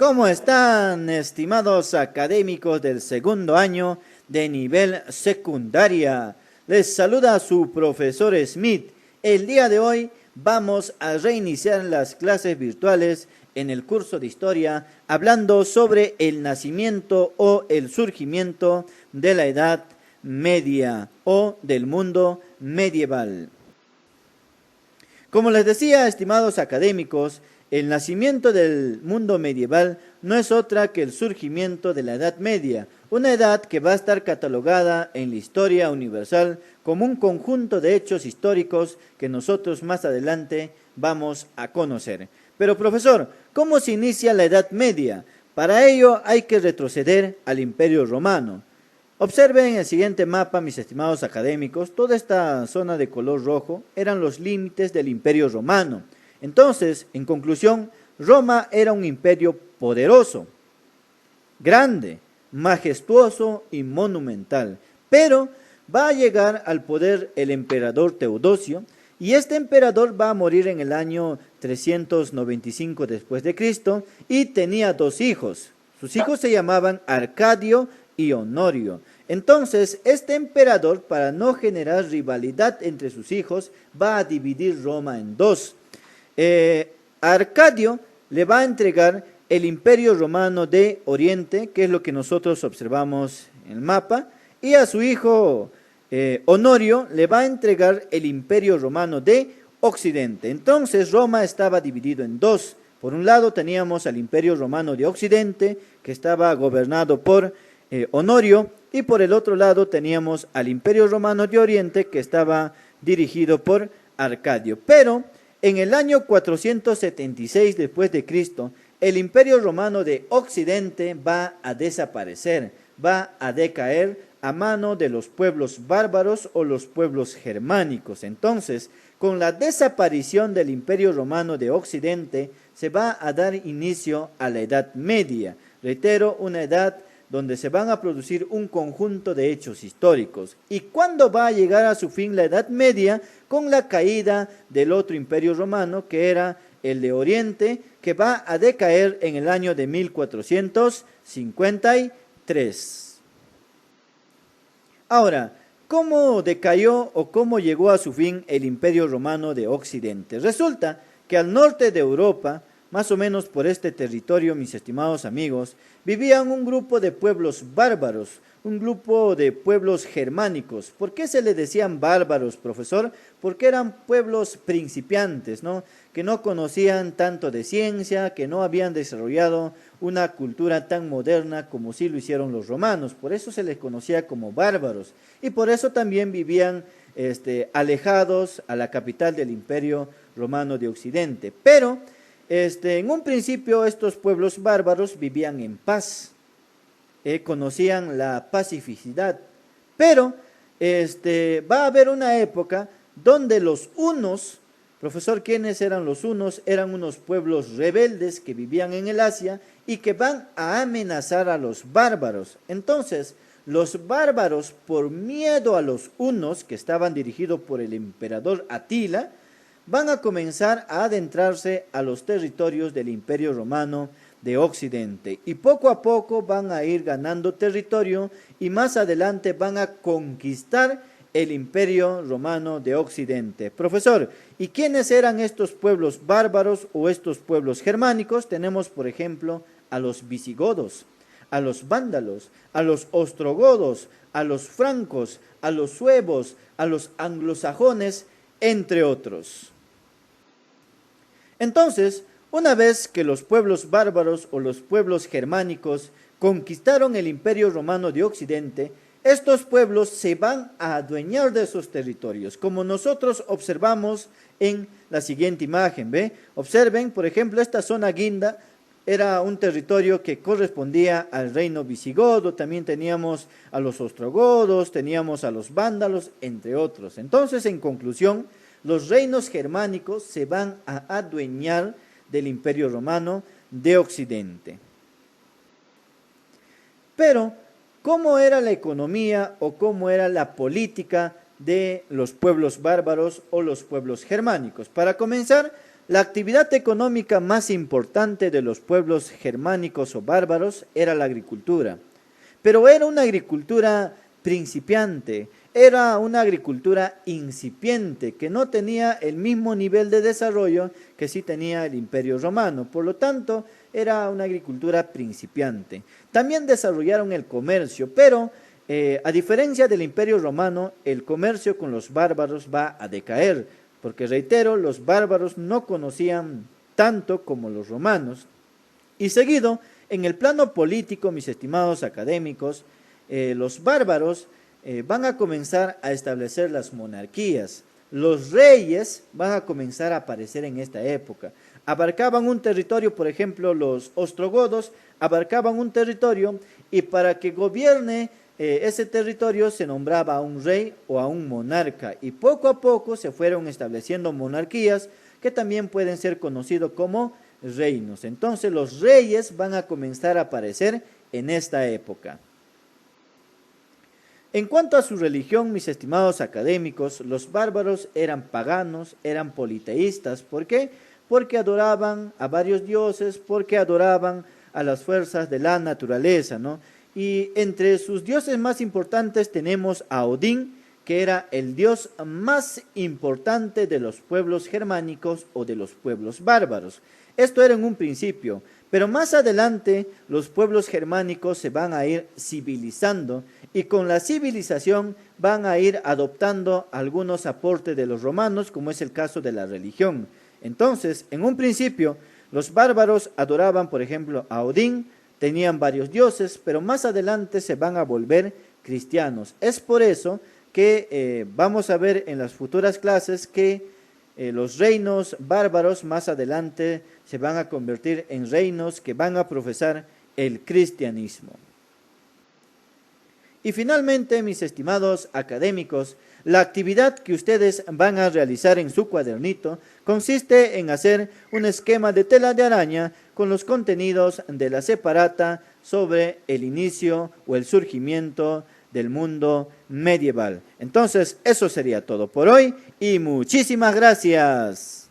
¿Cómo están, estimados académicos del segundo año de nivel secundaria? Les saluda su profesor Smith. El día de hoy vamos a reiniciar las clases virtuales en el curso de historia, hablando sobre el nacimiento o el surgimiento de la Edad Media o del mundo medieval. Como les decía, estimados académicos, el nacimiento del mundo medieval no es otra que el surgimiento de la Edad Media, una edad que va a estar catalogada en la historia universal como un conjunto de hechos históricos que nosotros más adelante vamos a conocer. Pero profesor, ¿cómo se inicia la Edad Media? Para ello hay que retroceder al Imperio Romano. Observen el siguiente mapa, mis estimados académicos. Toda esta zona de color rojo eran los límites del Imperio Romano. Entonces, en conclusión, Roma era un imperio poderoso, grande, majestuoso y monumental. Pero va a llegar al poder el emperador Teodosio, y este emperador va a morir en el año 395 después de Cristo, y tenía dos hijos. Sus hijos se llamaban Arcadio y Honorio. Entonces, este emperador, para no generar rivalidad entre sus hijos, va a dividir Roma en dos. A Arcadio le va a entregar el Imperio Romano de Oriente, que es lo que nosotros observamos en el mapa, y a su hijo Honorio le va a entregar el Imperio Romano de Occidente. Entonces Roma estaba dividido en dos. Por un lado teníamos al Imperio Romano de Occidente, que estaba gobernado por Honorio, y por el otro lado teníamos al Imperio Romano de Oriente, que estaba dirigido por Arcadio. Pero en el año 476 después de Cristo, el Imperio Romano de Occidente va a desaparecer, va a decaer a mano de los pueblos bárbaros o los pueblos germánicos. Entonces, con la desaparición del Imperio Romano de Occidente, se va a dar inicio a la Edad Media. Reitero, una edad donde se van a producir un conjunto de hechos históricos. ¿Y cuándo va a llegar a su fin la Edad Media? Con la caída del otro imperio romano, que era el de Oriente, que va a decaer en el año de 1453. Ahora, ¿cómo decayó o cómo llegó a su fin el Imperio Romano de Occidente? Resulta que al norte de Europa, más o menos por este territorio, mis estimados amigos, vivían un grupo de pueblos bárbaros, un grupo de pueblos germánicos. ¿Por qué se les decían bárbaros, profesor? Porque eran pueblos principiantes, ¿no? Que no conocían tanto de ciencia, que no habían desarrollado una cultura tan moderna como sí lo hicieron los romanos. Por eso se les conocía como bárbaros. Y por eso también vivían alejados a la capital del Imperio Romano de Occidente. Pero en un principio estos pueblos bárbaros vivían en paz, conocían la pacificidad, pero va a haber una época donde los hunos, profesor, ¿quiénes eran los hunos? Eran unos pueblos rebeldes que vivían en el Asia y que van a amenazar a los bárbaros. Entonces, los bárbaros, por miedo a los hunos, que estaban dirigidos por el emperador Atila, van a comenzar a adentrarse a los territorios del Imperio Romano de Occidente y poco a poco van a ir ganando territorio y más adelante van a conquistar el Imperio Romano de Occidente. Profesor, ¿y quiénes eran estos pueblos bárbaros o estos pueblos germánicos? Tenemos, por ejemplo, a los visigodos, a los vándalos, a los ostrogodos, a los francos, a los suevos, a los anglosajones, entre otros. Entonces, una vez que los pueblos bárbaros o los pueblos germánicos conquistaron el Imperio Romano de Occidente, estos pueblos se van a adueñar de esos territorios, como nosotros observamos en la siguiente imagen, ¿ve? Observen, por ejemplo, esta zona guinda era un territorio que correspondía al reino visigodo, también teníamos a los ostrogodos, teníamos a los vándalos, entre otros. Entonces, en conclusión, los reinos germánicos se van a adueñar del Imperio Romano de Occidente. Pero, ¿cómo era la economía o cómo era la política de los pueblos bárbaros o los pueblos germánicos? Para comenzar, la actividad económica más importante de los pueblos germánicos o bárbaros era la agricultura, pero era una agricultura principiante, era una agricultura incipiente que no tenía el mismo nivel de desarrollo que sí tenía el Imperio Romano. Por lo tanto, era una agricultura principiante. También desarrollaron el comercio, pero a diferencia del Imperio Romano, el comercio con los bárbaros va a decaer, porque reitero, los bárbaros no conocían tanto como los romanos. Y seguido, en el plano político, mis estimados académicos, los bárbaros van a comenzar a establecer las monarquías. Los reyes van a comenzar a aparecer en esta época. Abarcaban un territorio, por ejemplo, los ostrogodos abarcaban un territorio y para que gobierne ese territorio se nombraba a un rey o a un monarca y poco a poco se fueron estableciendo monarquías que también pueden ser conocidos como reinos. Entonces los reyes van a comenzar a aparecer en esta época. En cuanto a su religión, mis estimados académicos, los bárbaros eran paganos, eran politeístas. ¿Por qué? Porque adoraban a varios dioses, porque adoraban a las fuerzas de la naturaleza, ¿no? Y entre sus dioses más importantes tenemos a Odín, que era el dios más importante de los pueblos germánicos o de los pueblos bárbaros. Esto era en un principio, pero más adelante los pueblos germánicos se van a ir civilizando y con la civilización van a ir adoptando algunos aportes de los romanos, como es el caso de la religión. Entonces, en un principio, los bárbaros adoraban, por ejemplo, a Odín, tenían varios dioses, pero más adelante se van a volver cristianos. Es por eso que vamos a ver en las futuras clases que los reinos bárbaros más adelante se van a convertir en reinos que van a profesar el cristianismo. Y finalmente, mis estimados académicos, la actividad que ustedes van a realizar en su cuadernito consiste en hacer un esquema de tela de araña con los contenidos de la separata sobre el inicio o el surgimiento del mundo medieval. Entonces, eso sería todo por hoy y muchísimas gracias.